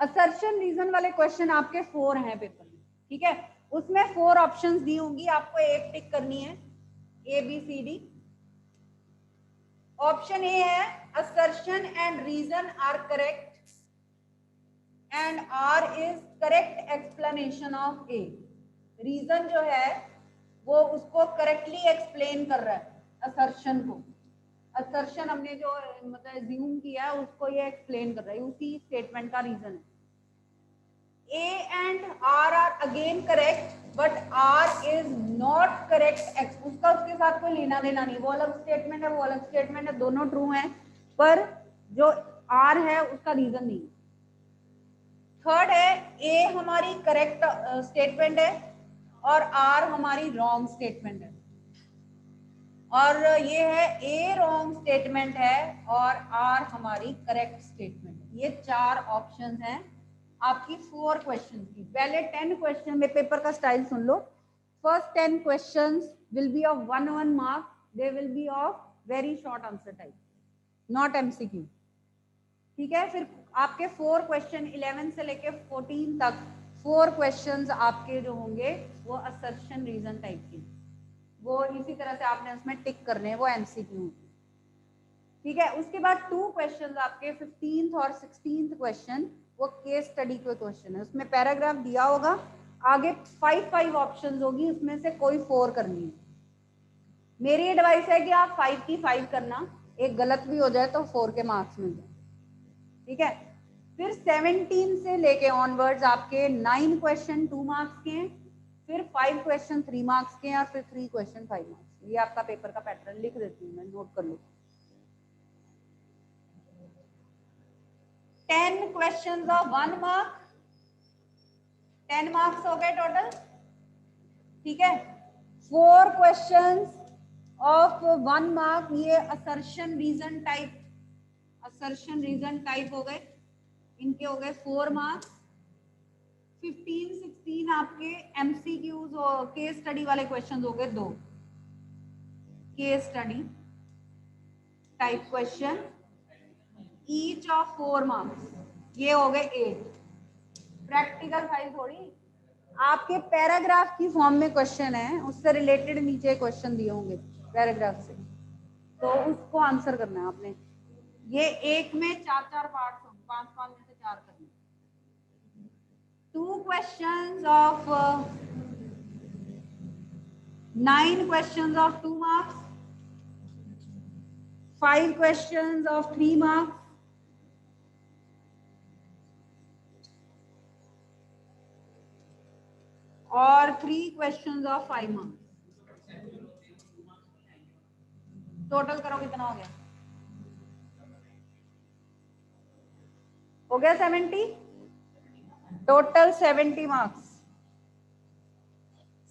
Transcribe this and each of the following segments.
Assertion reason वाले question आपके 4 हैं पेपर में, ठीक है। उसमें 4 ऑप्शंस दी होंगी, आपको एक टिक करनी है, A B C D. Option A है assertion and reason are correct and R is correct explanation of A। Reason जो है वो उसको करेक्टली एक्सप्लेन कर रहा है assertion को। assertion हमने जो मतलब assume किया है उसको ये एक्सप्लेन कर रहा है, उसी स्टेटमेंट का रीजन है। A and R are again correct, but R is not correct। उसका उसके साथ कोई लेना देना नहीं, वो अलग स्टेटमेंट है, वो अलग स्टेटमेंट है, दोनों ट्रू हैं, पर जो R है उसका रीजन नहीं। थर्ड है A हमारी करेक्ट स्टेटमेंट है और R हमारी रॉन्ग स्टेटमेंट है, और ये है A रॉन्ग स्टेटमेंट है और R हमारी करेक्ट स्टेटमेंट है। ये 4 ऑप्शंस हैं आपकी 4 क्वेश्चन की। पहले 10 क्वेश्चन में पेपर का style soon low. First 10 questions will be of 1 mark, they will be of very short answer type, not MCQ, ठीक है। फिर आपके 4 क्वेश्चन 11 से लेके 14 तक 4 क्वेश्चंस आपके जो होंगे वो असर्शन रीजन टाइप के, वो इसी तरह से आपने उसमें टिक करने हैं, वो एमसीक्यू, ठीक है। उसके बाद 2 क्वेश्चंस आपके 15th और 16th क्वेश्चन वो केस स्टडी के क्वेश्चन है, उसमें पैराग्राफ दिया होगा, आगे 5 ऑप्शंस होगी, उसमें से कोई 4 करनी है। मेरी एडवाइस है कि आप 5 की 5 करना, एक गलत भी हो जाए तो 4 के मार्क्स मिल जाए, ठीक है। फिर 17 से लेके ऑनवर्ड्स आपके 9 क्वेश्चन 2 मार्क्स के हैं, फिर 5 क्वेश्चन 3 मार्क्स के हैं, और फिर 3 क्वेश्चन 5 मार्क्स। ये आपका पेपर का पैटर्न लिख देती हूँ मैं, नोट कर लो। 10 क्वेश्चंस ऑफ 1 मार्क, 10 मार्क्स हो गए टोटल, ठीक है। 4 क्वेश्चंस ऑफ 1 मार्क, ये assertion reason type, assertion reason type हो गए, इनके हो गए 4 मार्क्स। 15 16 आपके एमसीक्यूज और केस स्टडी वाले क्वेश्चन हो गए 2 case study type question, each of 4 marks, ये हो गए 8। प्रैक्टिकल फाइल थोड़ी, आपके पैराग्राफ की फॉर्म में क्वेश्चन है, उससे रिलेटेड नीचे क्वेश्चन दिए होंगे पैराग्राफ से, तो उसको आंसर करना है आपने। ये एक में 4 पार्ट्स होंगे, 5 में से 4 करने। 2 questions of 9 questions of 2 marks, 5 questions of 3 marks, और 3 क्वेश्चंस ऑफ 5 मार्क्स। टोटल करो कितना हो गया? हो गया 70, टोटल 70 मार्क्स।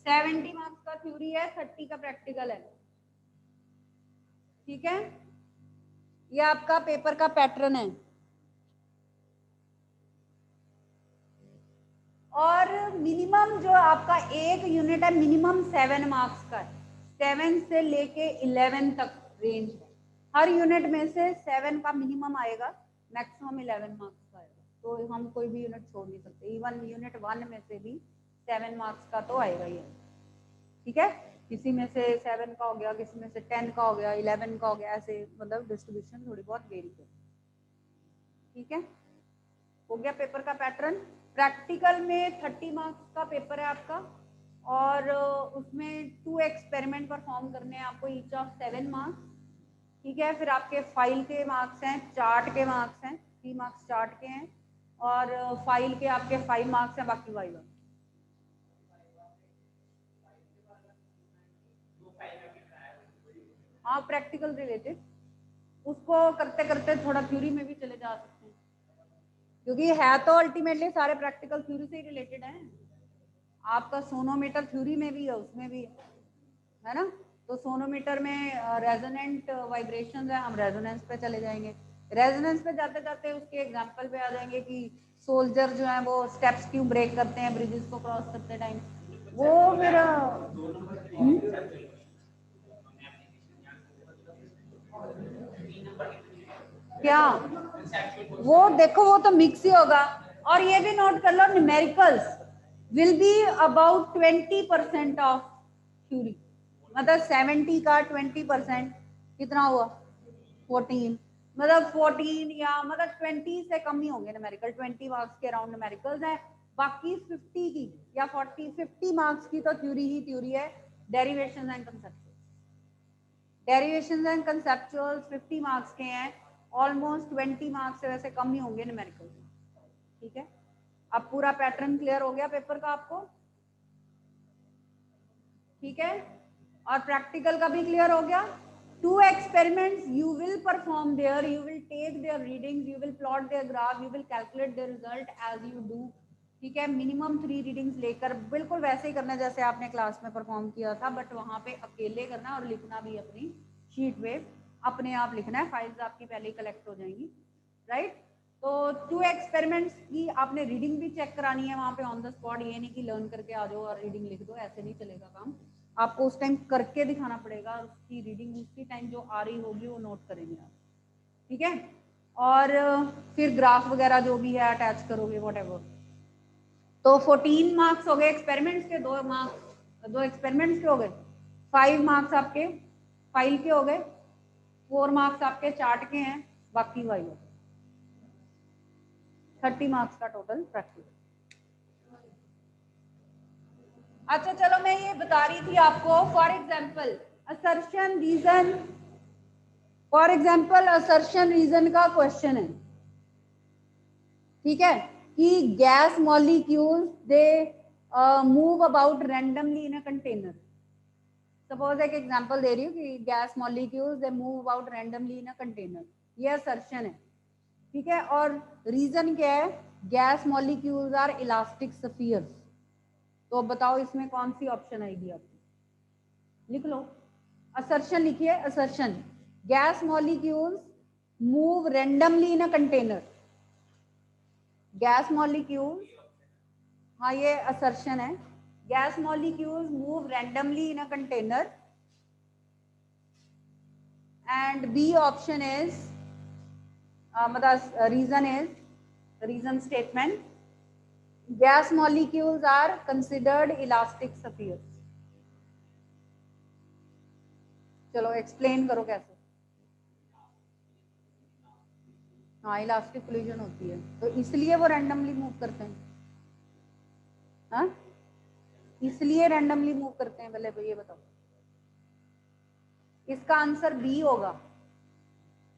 70 मार्क्स का थ्योरी है, 30 का प्रैक्टिकल है, ठीक है। ये आपका पेपर का पैटर्न है। और मिनिमम जो आपका एक यूनिट है मिनिमम 7 मार्क्स का है, 7 से लेके 11 तक रेंज है। हर यूनिट में से 7 का मिनिमम आएगा, मैक्सिमम 11 मार्क्स का आएगा, तो हम कोई भी यूनिट छोड़ नहीं सकते। इवन यूनिट 1 में से भी 7 मार्क्स का तो आएगा ही, ठीक है। किसी में से 7 का हो गया, किसी में से 10 का हो गया, 11 का हो गया, ऐसे मतलब डिस्ट्रीब्यूशन थोड़ी बहुत वेरी कर, ठीक है। हो गया पेपर का पैटर्न। प्रैक्टिकल में 30 मार्क्स का पेपर है आपका, और उसमें 2 एक्सपेरिमेंट परफॉर्म करने हैं आपको, ईच ऑफ 7 मार्क्स, ठीक है। फिर आपके फाइल के मार्क्स हैं, चार्ट के मार्क्स हैं, 3 मार्क्स चार्ट के हैं, और फाइल के आपके 5 मार्क्स हैं, बाकी वाइवा। हाँ, प्रैक्टिकल रिलेटेड, उसको करते करते थोड़ा थ्योरी में भी चले जा सकते हैं, क्योंकि है तो अल्टीमेटली सारे प्रैक्टिकल थ्योरी से ही रिलेटेड हैं। आपका सोनोमीटर थ्योरी में भी है, उसमें भी है ना। तो सोनोमीटर में रेजोनेंट वाइब्रेशंस है, हम रेजोनेंस पे चले जाएंगे। रेजोनेंस पे जाते जाते उसके एग्जांपल पे आ जाएंगे कि सोल्जर जो है वो स्टेप्स क्यों ब्रेक करते हैं ब्रिजेस को क्रॉस करते टाइम, वो फिर क्या वो देखो, वो तो मिक्स ही होगा। और ये भी नोट कर लो, numericals will be about 20% of theory, मतलब 70 का 20% कितना हुआ 14, मतलब 14 या मतलब 20 से कम ही होंगे न्यूमेरिकल, 20 मार्क्स के अराउंड न्यूमेरिकल्स है, बाकी 50 की या 50 मार्क्स की तो थ्योरी ही थ्योरी है, derivation and conceptual, derivation and conceptual 50 marks के हैं, ऑलमोस्ट 20 मार्क्स से वैसे कम ही होंगे न्यूमेरिकल। ठीक है, अब पूरा पैटर्न क्लियर हो गया पेपर का आपको, ठीक है, और प्रैक्टिकल का भी क्लियर हो गया। 2 experiments you will perform there, you will take their readings, you will plot their graph, you will calculate the result as you do, ठीक है, मिनिमम 3 रीडिंग्स लेकर बिल्कुल वैसे ही करना जैसे आपने क्लास में परफॉर्म किया था, बट वहां पे अकेले करना और लिखना भी अपनी शीट पे अपने आप लिखना है, फाइल्स आपकी पहले ही कलेक्ट हो जाएंगी, राइट। तो 2 एक्सपेरिमेंट्स की आपने रीडिंग भी चेक करानी है वहां पे ऑन द स्पॉट, ये नहीं कि लर्न करके आ जाओ और रीडिंग लिख दो, ऐसे नहीं चलेगा काम, आपको उस टाइम करके दिखाना पड़ेगा, उसकी रीडिंग उसी टाइम जो आ रही होगी वो नोट करेंगे आप, ठीक है, और फिर ग्राफ वगैरह जो भी है अटैच करोगे व्हाटएवर। तो 14 मार्क्स हो गए एक्सपेरिमेंट्स के, 2 मार्क्स 2 एक्सपेरिमेंट्स के हो गए, 5 मार्क्स आपके फाइल के हो गए, 4 मार्क्स आपके चार्ट के हैं, बाकी वाई 30 मार्क्स का टोटल प्रैक्टिकल। अच्छा चलो, मैं ये बता रही थी आपको, for example assertion reason, for example assertion reason का क्वेश्चन है, ठीक है, कि gas molecules they move about randomly in a container. Suppose एक एग्जांपल दे रही हूँ कि gas molecules they move about randomly in a container, ये असर्शन है, ठीक है, और रीजन क्या है, gas molecules are elastic spheres. तो बताओ इसमें कौन सी ऑप्शन आएगी आपकी, लिख लो, असर्शन लिखिए, assertion gas molecules move randomly in a container, gas molecules, हाँ ये असर्शन है, gas molecules move randomly in a container, and B option is मतलब reason statement, gas molecules are considered elastic spheres। चलो explain करो कैसे। हाँ elastic collision होती है तो इसलिए वो रैंडमली मूव करते हैं, हाँ इसलिए रैंडमली मूव करते हैं, पहले ये बताओ। इसका आंसर बी होगा,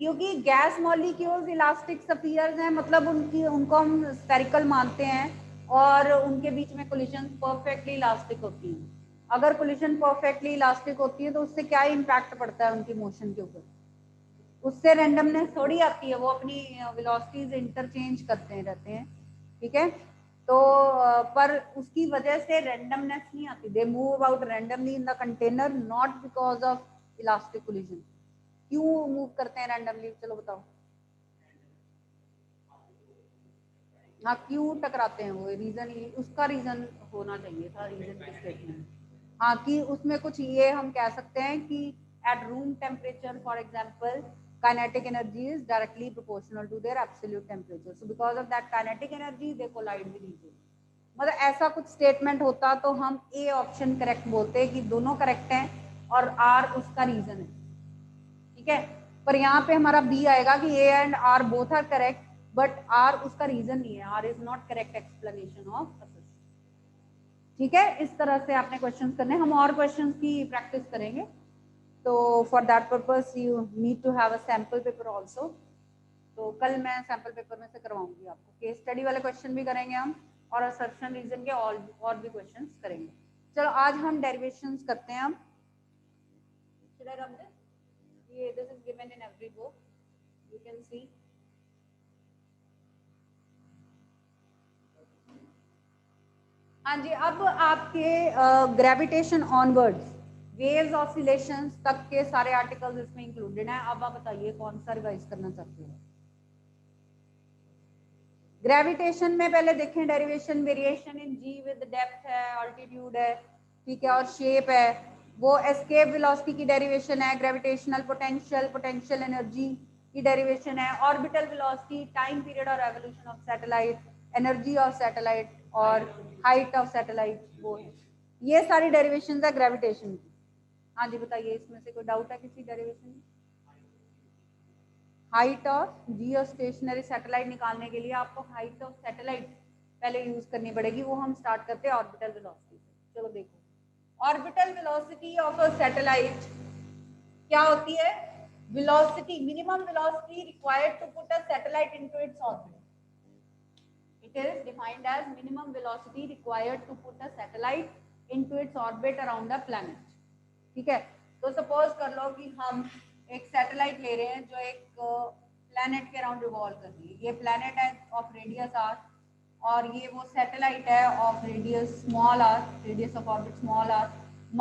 क्योंकि गैस मॉलिक्यूल्स इलास्टिक स्फीयर्स हैं, मतलब उनको हम स्फेरिकल मानते हैं और उनके बीच में कोलिजन परफेक्टली इलास्टिक होती है। अगर कोलिजन परफेक्टली इलास्टिक होती है तो उससे क्या इम्पैक्ट पड़ता है उनकी मोशन के ऊपर, उससे रैंडमनेस थोड़ी आती है, वो अपनी वेलोसिटीज इंटरचेंज करते रहते हैं, ठीक है, तो पर उसकी वजह से रैंडमनेस नहीं आती, दे move about randomly in the container not because of elastic collision. क्यों मूव करते हैं रैंडमली, चलो बताओ। हाँ क्यों टकराते हैं वो, रीजन, उसका रीजन होना चाहिए था, रीजन की स्टेटमेंट, हाँ कि उसमें कुछ ये हम कह सकते हैं कि at room temperature for example kinetic energy is directly proportional to their absolute temperature, so because of that kinetic energy they collide with each other. मतलब ऐसा कुछ स्टेटमेंट होता तो हम ए ऑप्शन करेक्ट बोलते कि दोनों करेक्ट हैं और आर उसका रीजन है, ठीक है, पर यहाँ पे हमारा बी आएगा कि A and R both are correct, but R उसका रीजन नहीं है, R is not correct explanation of assertion, ठीक है। इस तरह से आपने क्वेश्चंस करने, हम और क्वेश्चंस की प्रैक्टिस करेंगे, तो for that purpose you need to have a sample paper also. तो कल मैं सैम्पल पेपर में से करवाऊंगी आपको, केस स्टडी वाले क्वेश्चन भी करेंगे हम और असर्शन रीजन के और भी क्वेश्चंस करेंगे। चलो आज हम डेरिवेशंस करते हैं हम, this is given in every book, you can see। हाँ जी, अब आपके ग्रेविटेशन ऑनवर्ड्स वेव्स ऑसिलेशंस तक के सारे आर्टिकल्स इसमें इंक्लूडेड हैं। अब आप बताइए कौन सा रिवाइज करना चाहते हो। ग्रेविटेशन में पहले देखें derivation, variation in g with depth है, ऑल्टीट्यूड है, ठीक है, और शेप है, वो एस्केप वेलोसिटी की डेरिवेशन है, ग्रेविटेशनल पोटेंशियल, पोटेंशियल एनर्जी की डेरिवेशन है, ऑर्बिटल वेलोसिटी, टाइम पीरियड और evolution of satellite, energy of satellite और हाइट ऑफ सैटेलाइट वो है। ये सारी डेरिवेशन है ग्रेविटेशन की। हाँ जी बताइए, इसमें से कोई डाउट है किसी derivation? Height of Jio stationery satellite निकालने के लिए आपको हाइट ऑफ सैटेलाइट पहले यूज करनी पड़ेगी, वो हम स्टार्ट करते हैं ऑर्बिटल वेलोसिटी से। चलो देखो, orbital velocity of a satellite क्या होती है? Velocity, minimum velocity required to put a satellite into its orbit. It is defined as minimum velocity required to put a satellite into its orbit around a planet. ठीक है, तो suppose कर लो कि हम एक सैटेलाइट ले रहे हैं जो एक प्लैनेट के अराउंड रिवॉल्व कर रही है। ये प्लैनेट है ऑफ रेडियस आर और ये वो सैटेलाइट है of radius small r, radius of orbit small r.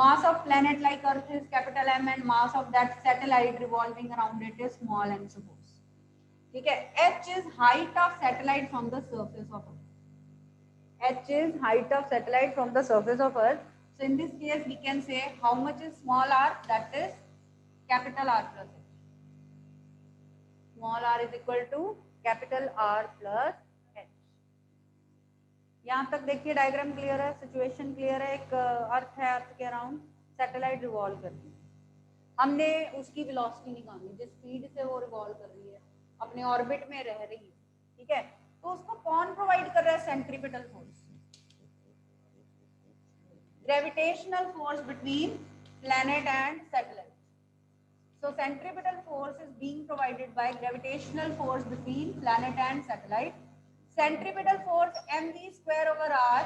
Mass of planet like earth is capital M and mass of that satellite revolving around it is small m suppose. ठीक है, h is height of satellite from the surface of earth. H is height of satellite from the surface of earth. So in this case we can say how much is small r, that is capital R plus h. Small r is equal to capital R plus h. यहाँ तक देखिए diagram clear है, situation clear है। एक अर्थ है, अर्थ के around satellite revolve कर रही है, हमने उसकी वेलोसिटी निकालनी, जिस स्पीड से वो रिवॉल्व कर रही है, अपने ऑर्बिट में रह रही है। ठीक है, तो उसको कौन प्रोवाइड कर रहा है? Centripetal force, gravitational force between planet and satellite. So centripetal force is being provided by gravitational force between planet and satellite. Centripetal force mv square over r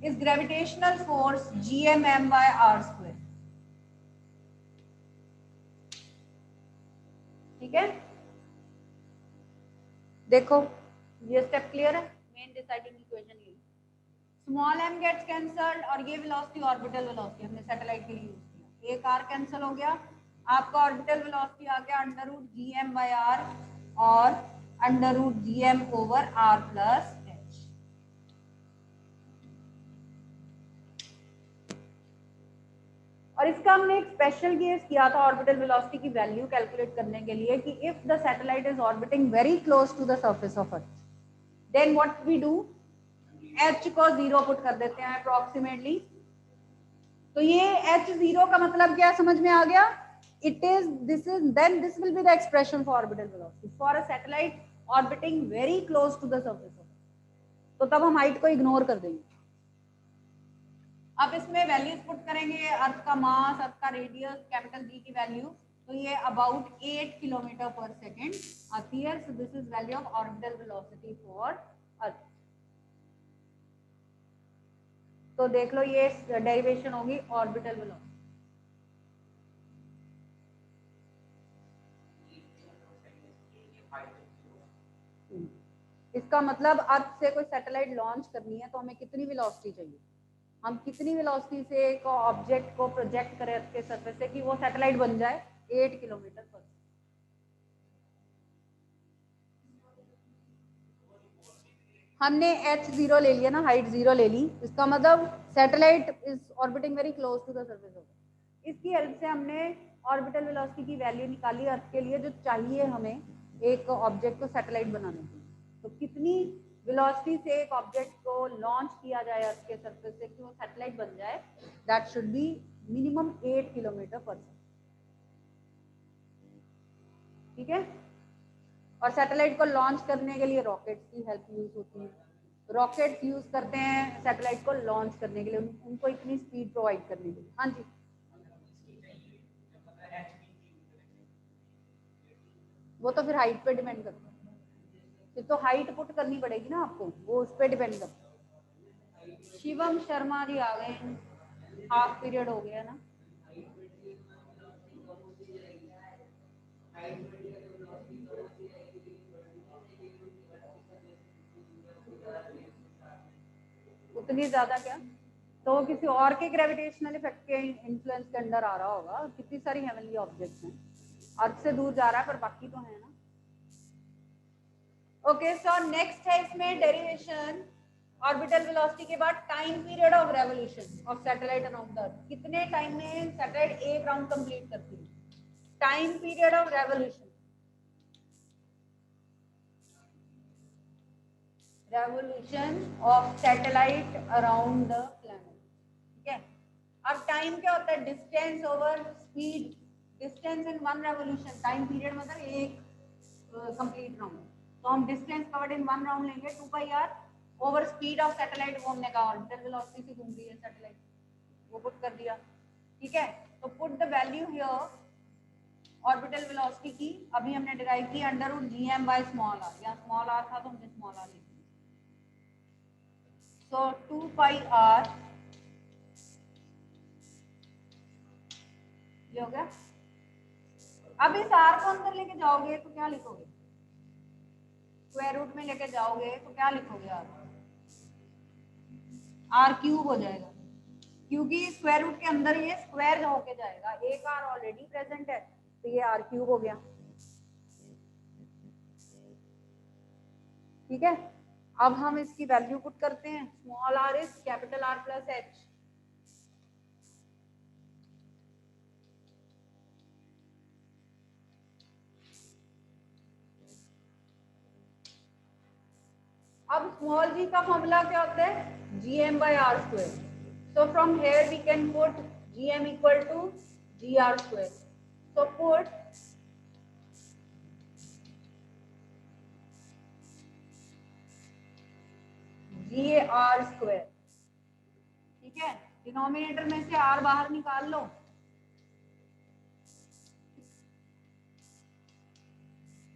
is gravitational force gmm by r square. ठीक है, देखो ये step clear है। Main deciding equation ये, small m gets cancelled और ये velocity orbital velocity हमने satellite के लिए यूज किया, एक r कैंसिल हो गया, आपका ऑर्बिटल वेलोसिटी आ गया under root gm by r और under root gm over r plus h। और इसका हमने एक स्पेशल केस किया था ऑर्बिटल वेलोसिटी की वैल्यू कैलकुलेट करने के लिए कि if the satellite is orbiting very close to the surface of earth, then what we do, h को 0 पुट कर देते हैं अप्रोक्सीमेटली। तो ये h0 का मतलब क्या समझ में आ गया? It is, this will be the expression for orbital velocity for a satellite orbiting very close to the surface of Earth. तो तब हम हाइट को इग्नोर कर देंगे। अब इसमें वैल्यूज पुट करेंगे, अर्थ का मास, अर्थ का रेडियस, कैपिटल D की वैल्यू, तो ये अबाउट 8 किलोमीटर पर सेकेंड आती है। So this is value of orbital velocity for अर्थ। तो देख लो ये डेरिवेशन होगी ऑर्बिटल वेलोसिटी। इसका मतलब अर्थ से कोई सैटेलाइट लॉन्च करनी है तो हमें कितनी वेलोसिटी चाहिए, हम कितनी वेलोसिटी से एक ऑब्जेक्ट को प्रोजेक्ट करें अर्थ के सरफेस से कि वो सैटेलाइट बन जाए? 8 किलोमीटर पर। हमने h0 ले लिया ना, हाइट 0 ले ली, इसका मतलब satellite is orbiting very close to the surface of. इसकी हेल्प से हमने ऑर्बिटल वेलोसिटी की वैल्यू निकाली अर्थ के लिए जो चाहिए हमें एक ऑब्जेक्ट को सैटेलाइट बनाने के लिए। तो कितनी वेलोसिटी से एक ऑब्जेक्ट को लॉन्च किया जाए अर्थ के सरफेस से कि वो सैटेलाइट बन जाए, that should be minimum 8 kilometre पर सेकेंड। ठीक है, और सैटेलाइट को लॉन्च करने के लिए रॉकेट्स की हेल्प यूज होती है। रॉकेट्स यूज करते हैं सैटेलाइट को लॉन्च करने के लिए, उनको इतनी स्पीड प्रोवाइड करने के लिए। हाँ जी, वो तो फिर हाइट पे डिपेंड करता है, फिर तो हाइट पुट करनी पड़ेगी ना आपको, वो उस पर डिपेंड करता है। शिवम शर्मा जी आ गए, हाफ पीरियड हो गया ना। उतनी ज्यादा क्या, तो किसी और के ग्रेविटेशनल इफेक्ट के इन्फ्लुएंस के अंडर आ रहा होगा। कितनी सारी हेवनली ऑब्जेक्ट्स हैं, अर्थ से दूर जा रहा है पर बाकी तो है ना। ओके, सो नेक्स्ट है इसमें डेरिवेशन ऑर्बिटल वेलोसिटी के बाद time period of revolution of satellite around the earth. कितने टाइम में सैटेलाइट एक राउंड कंप्लीट करती है? Time period of revolution, revolution of satellite around the planet, ठीक है। अब टाइम क्या होता है, distance over speed, distance in one revolution, time period मतलब एक कंप्लीट राउंड, तो हम distance covered in one round लेंगे 2πr over speed of satellite, वो हमने कहा ऑर्बिटल वेलोसिटी से घूम रही है सैटेलाइट, वो पुट कर दिया, ठीक है। तो put the value here orbital velocity की अभी हमने डिराइव की under root gm by small r, या स्मॉल आर था तो हमने स्मॉल आर लिख दिया, सो 2πr ये हो गया। अब इस आर को अंदर लेके जाओगे तो क्या लिखोगे, स्क्वायर रूट में लेके जाओगे तो क्या लिखोगे, आर क्यूब हो जाएगा, क्योंकि स्क्वायर रूट के अंदर ये स्क्वायर होके जाएगा, एक आर ऑलरेडी प्रेजेंट है तो ये आर क्यूब हो गया, ठीक है। अब हम इसकी वैल्यू पुट करते हैं, small r is capital R plus h, अब स्मॉल जी का फॉर्मूला क्या होता है, gm by r square, so from here we can put gm equal to gr square, so put gr square, ठीक है। Denominator में से r बाहर निकाल लो,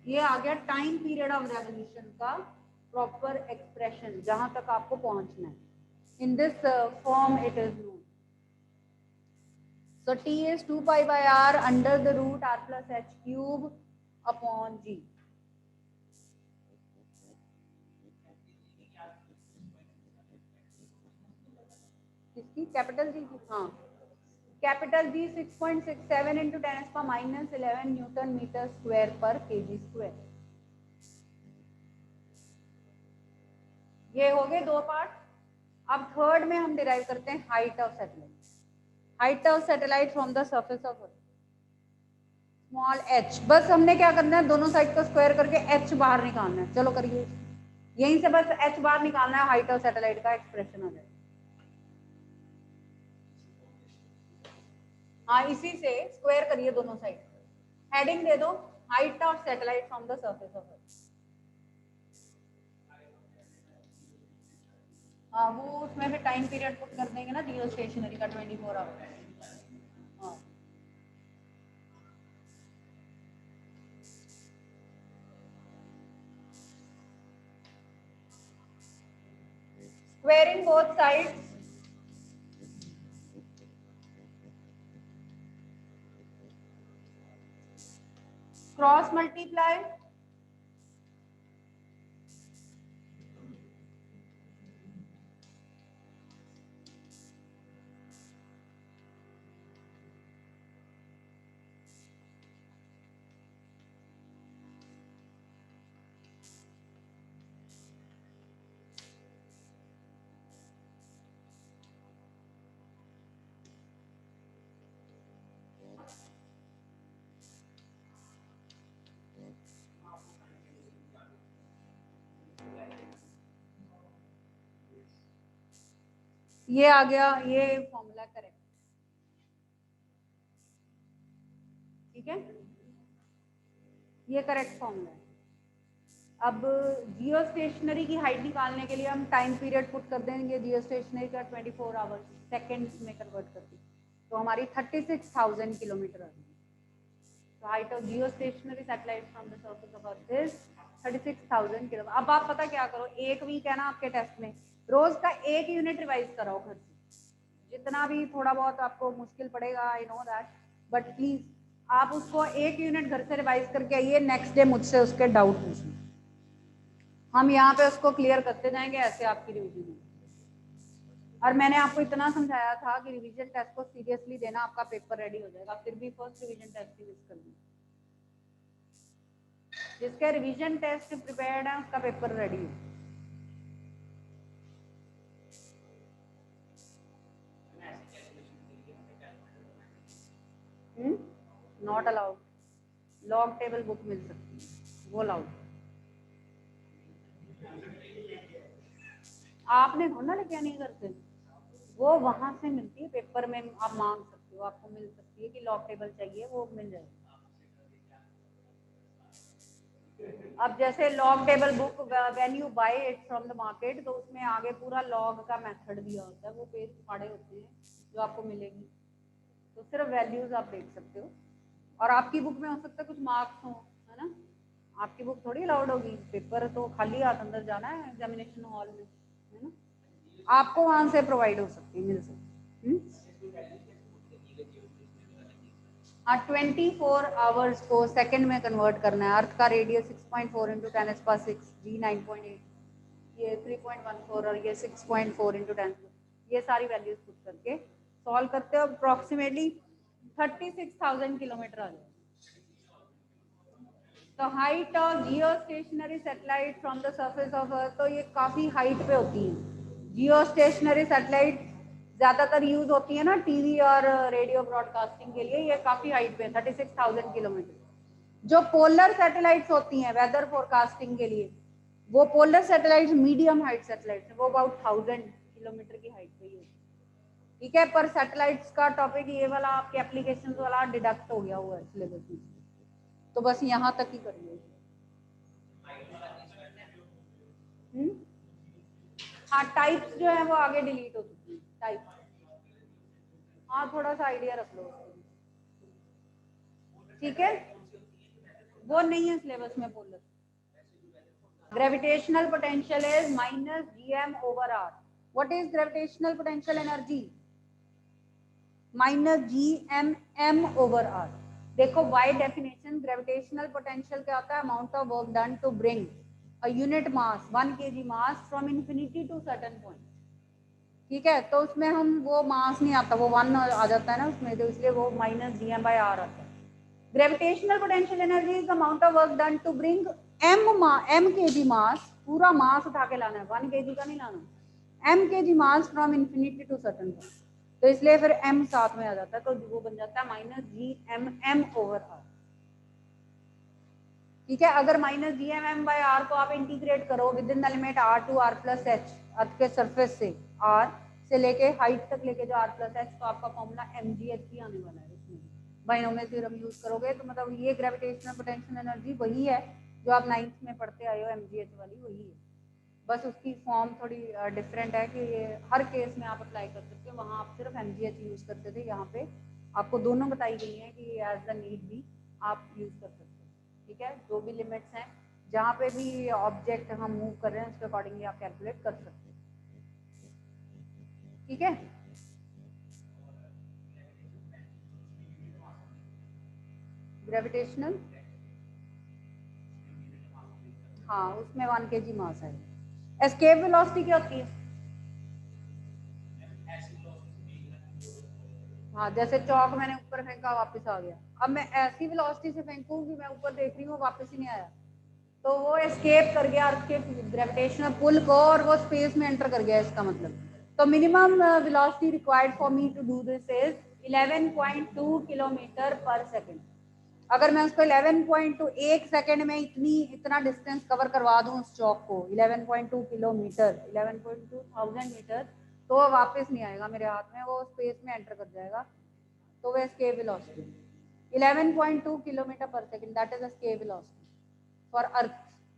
ये आ गया टाइम पीरियड ऑफ रेवोल्यूशन का प्रॉपर एक्सप्रेशन, जहां तक आपको पहुंचना है, in this form it is known, so t is 2π by r under the root r plus h cube upon g, इसकी कैपिटल जी की, हाँ capital G 6.67 into 10⁻11 newton metre square पर kg स्क्वायर। ये हो गए दो पार्ट। अब third में हम डिराइव करते हैं height of satellite, height of satellite from the surface of earth, small h, बस हमने क्या करना है, दोनों साइड को स्क्वायर करके h बाहर निकालना है, चलो करिए, यहीं से बस h बाहर निकालना है, हाइट ऑफ सैटेलाइट का एक्सप्रेशन आ जाएगा। हाँ इसी से स्क्वायर करिए दोनों साइड, हेडिंग दे दो height of satellite from the surface of अर्थ, हाँ वो उसमें फिर टाइम पीरियड पुट कर देंगे ना जियो स्टेशनरी का 24 आवर, हाँ squaring both sides, cross multiply, ये आ गया ये फॉर्मूला करेक्ट, ठीक है, ये करेक्ट फॉर्मूला है। अब जियो स्टेशनरी की हाइट निकालने के लिए हम टाइम पीरियड पुट कर देंगे, जियो स्टेशनरी का 24 आवर्स सेकेंड्स में कन्वर्ट करके, तो हमारी 36,000 किलोमीटर आ गई, तो height of Jio stationery satellite from the surface of earth is 36,000 kilometre. अब आप पता क्या करो, एक वीक है ना आपके टेस्ट में, रोज का एक यूनिट रिवाइज कराओ घर से, जितना भी थोड़ा बहुत आपको मुश्किल पड़ेगा, I know that, but please आप उसको एक यूनिट घर से रिवाइज करके आइए, नेक्स्ट डे मुझसे उसके डाउट पूछिए, हम यहाँ पे उसको क्लियर करते जाएंगे, ऐसे आपकी रिवीजन है। और मैंने आपको इतना समझाया था कि रिवीजन टेस्ट को सीरियसली देना, आपका पेपर रेडी हो जाएगा, फिर भी फर्स्ट रिवीजन टेस्ट ही मिस कर दी, जिसके रिवीजन टेस्ट प्रिपेयर्ड है उसका पेपर रेडी है। Not allowed, log table book मिल सकती है, वो अलाउड, आपने थोड़ा ना लेके आनी है घर से, वो वहां से मिलती है, पेपर में आप मांग सकते हो, आपको मिल सकती है कि लॉग टेबल चाहिए, वो मिल जाएगी। अब जैसे log table book when you buy it from the market, तो उसमें आगे पूरा लॉग का मेथड दिया होता है, वो पेज फाड़े होते हैं जो आपको मिलेगी, तो सिर्फ वैल्यूज आप देख सकते हो। और आपकी बुक में हो सकता है कुछ मार्क्स हो, है ना, आपकी बुक थोड़ी अलाउड होगी, पेपर तो खाली हाथ अंदर जाना है एग्जामिनेशन हॉल में, है ना, आपको वहां से प्रोवाइड हो सकती है, मिल सकती है। हाँ, 24 आवर्स को सेकंड में कन्वर्ट करना है। अर्थ का रेडियस 6.4 इंटू 10⁶, जी 9.8, ये 3.14 और ये 6.4 इंटू 10, ये सारी वैल्यूज पुट करके सॉल्व करते हो, अप्रोक्सीमेटली 36,000 किलोमीटर आ जाए। तो height of Jio stationery satellite from the surface of अर्थ, तो ये काफी हाइट पे होती है। जियो स्टेशनरी सैटेलाइट ज्यादातर यूज होती है ना टीवी और रेडियो ब्रॉडकास्टिंग के लिए, ये काफी हाइट पे 36,000 किलोमीटर। जो पोलर सैटेलाइट्स होती हैं वेदर फोरकास्टिंग के लिए, वो polar satellites medium height satellites है, वो अबाउट 1000 किलोमीटर की हाइट पे ही होती है। ठीक है, पर सैटेलाइट्स का टॉपिक ये वाला आपके एप्लीकेशन वाला डिडक्ट हो गया हुआ है सिलेबस में, तो बस यहाँ तक ही करिए। हाँ, टाइप्स जो है वो आगे डिलीट हो चुकी है, टाइप, हाँ थोड़ा सा आइडिया रख लो, ठीक है, वो नहीं है सिलेबस में polar. Gravitational potential is minus gm over r. What is gravitational potential energy? Minus gm over r. देखो by definition gravitational potential क्या होता है? Amount of work done to bring a unit mass 1 kg mass from infinity to certain point. ठीक है, तो उसमें हम वो मास नहीं आता, वो 1 आ जाता है ना उसमें, तो इसलिए वो minus G M by r आता है। Gravitational potential energy is amount of work done to bring m के जी मास, पूरा मास उठा के लाना है, 1 kg का नहीं लाना, एम के जी mass from infinity to certain point, तो इसलिए फिर एम साथ में आ जाता है, तो वो बन जाता है minus G M M over R. ठीक है, अगर minus G M M by R को आप इंटीग्रेट करो with in the limit R to R plus H, earth के सरफेस से आर से लेके हाइट तक लेके जो आर प्लस एच, तो आपका फॉर्मूला एम जी एच ही आने वाला है इसमें, बाइनोमियल थ्योरम यूज करोगे तो मतलब ये ग्रेविटेशनल पोटेंशियल एनर्जी वही है जो आप 9th में पढ़ते आए हो, एम जी एच वाली वही है, बस उसकी फॉर्म थोड़ी डिफरेंट है कि ये हर केस में आप अप्लाई कर सकते हो, वहाँ आप सिर्फ एम जी एच यूज करते थे, यहाँ पे आपको दोनों बताई गई है कि एज द नीड भी आप यूज कर सकते हो। ठीक है, जो भी लिमिट्स हैं, जहाँ पे भी ऑब्जेक्ट हम मूव कर रहे हैं उसके अकॉर्डिंगली आप कैलकुलेट कर सकते हैं। ठीक है, ग्रेविटेशनल, हाँ उसमें 1 kg मास है। एस्केप वेलोसिटी क्या होती है? हाँ, जैसे चौक मैंने ऊपर फेंका वापस आ गया, अब मैं ऐसी वेलोसिटी से फेंकूं कि मैं ऊपर देख रही हूँ वापस ही नहीं आया, तो वो एस्केप कर गया अर्थ के ग्रेविटेशनल पुल को और वो स्पेस में एंटर कर गया, इसका मतलब। तो minimum velocity required for me to do this is 11.2 kilometre पर सेकेंड। अगर मैं उसको 11.2 एक सेकेंड में इतना डिस्टेंस कवर करवा दूं उस चौक को, 11.2 किलोमीटर, 11.2 थाउजेंड मीटर, तो वो वापस नहीं आएगा मेरे हाथ में, वो स्पेस में एंटर कर जाएगा, तो वो एस्केप वेलोसिटी 11.2 किलोमीटर पर second, that is escape velocity for earth,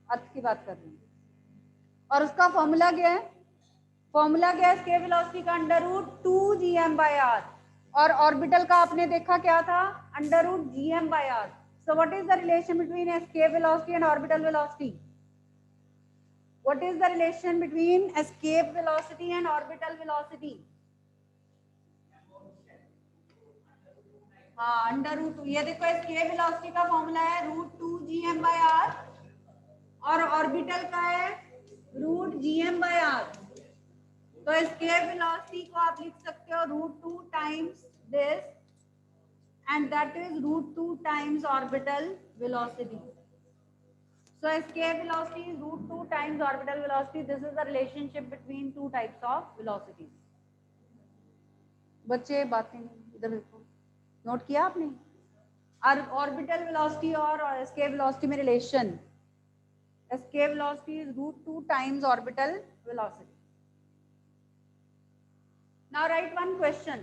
earth की बात कर रही हूँ। और उसका फॉर्मूला क्या है? फॉर्मूला क्या है एस्केप वेलोसिटी का? Under root 2 G M by r, और ऑर्बिटल का आपने देखा क्या था? Under root G M by r. So what is the relation between escape velocity and orbital velocity? What is the relation between escape velocity and orbital velocity? हाँ, under root 2, ये देखो escape velocity का formula है root 2 G M by r, और orbital का है root G M by r. तो escape velocity को आप लिख सकते हो root 2 times this, and that is root 2 times orbital velocity. So escape velocity is root 2 times orbital velocity. This is the relationship between two types of velocities. बच्चे बातें इधर देखो, नोट किया आपने? ऑर्बिटल वेलोसिटी और एस्केप वेलोसिटी में relation, escape velocity is root 2 times orbital velocity. Now right one question.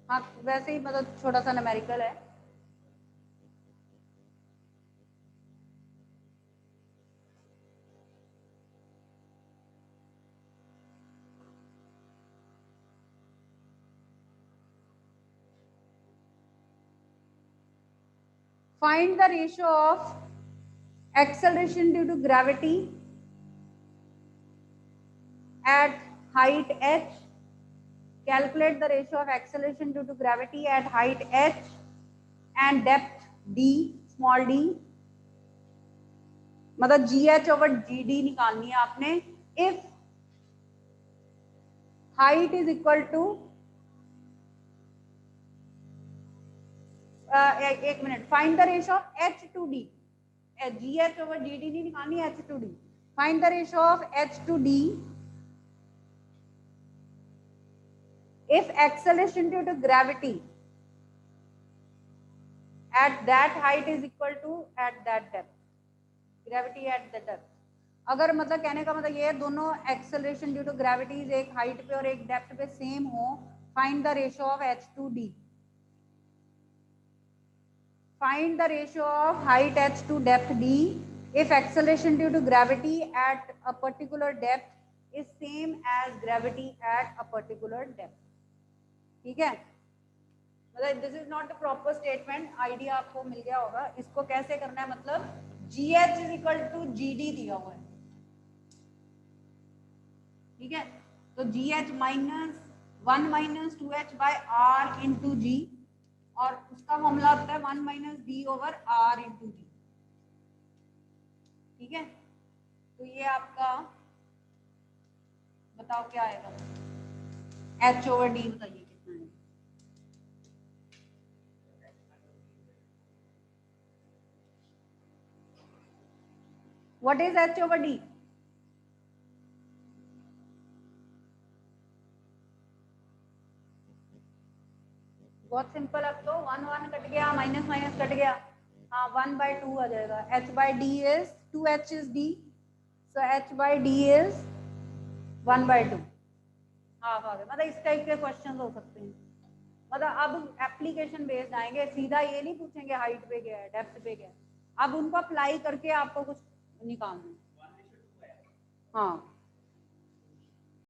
हाँ वैसे ही मतलब छोटा सा न्यूमेरिकल है। Find the ratio of acceleration due to gravity at height h. Calculate the ratio of acceleration due to gravity at height h and depth d, small d. मतलब gh over gd निकालनी है आपने। If height is equal to एक minute, find the ratio of h to d, gh over gd नहीं निकालनी, h to d। Find the ratio of h to d if acceleration due to gravity at that height is equal to at that depth, gravity at the depth। अगर मतलब कहने का मतलब ये है दोनों एक्सेलरेशन ड्यू टू ग्रेविटीज एक height पे और एक डेप्थ पे सेम हो, find the ratio of h to d। Find the ratio of height h to depth d if acceleration due to gravity at a particular depth is same as gravity at a particular depth। ठीक है, मतलब this is not the proper statement, idea आपको मिल गया होगा। इसको कैसे करना है, मतलब gh is equal to gd दिया हुआ है, ठीक है, तो gh minus 1 minus 2h by r into G, और उसका फॉर्मूला होता है 1 minus D over R into G. ठीक है, तो ये आपका बताओ क्या आएगा, h ओवर डी बताइए कितना है। What is h over D? बहुत सिंपल, अब तो 1 1 कट गया, माइनस माइनस कट गया, हाँ 1 बाय 2 आ जाएगा। h by D is 2h is d, so h by D is 1 by 2। Half आ गया, मतलब इस टाइप के क्वेश्चन हो सकते हैं। मतलब अब एप्लीकेशन बेस्ड आएंगे, सीधा ये नहीं पूछेंगे हाइट पे क्या है, डेप्थ पे क्या है, अब उनको अप्लाई करके आपको कुछ निकालना है। हाँ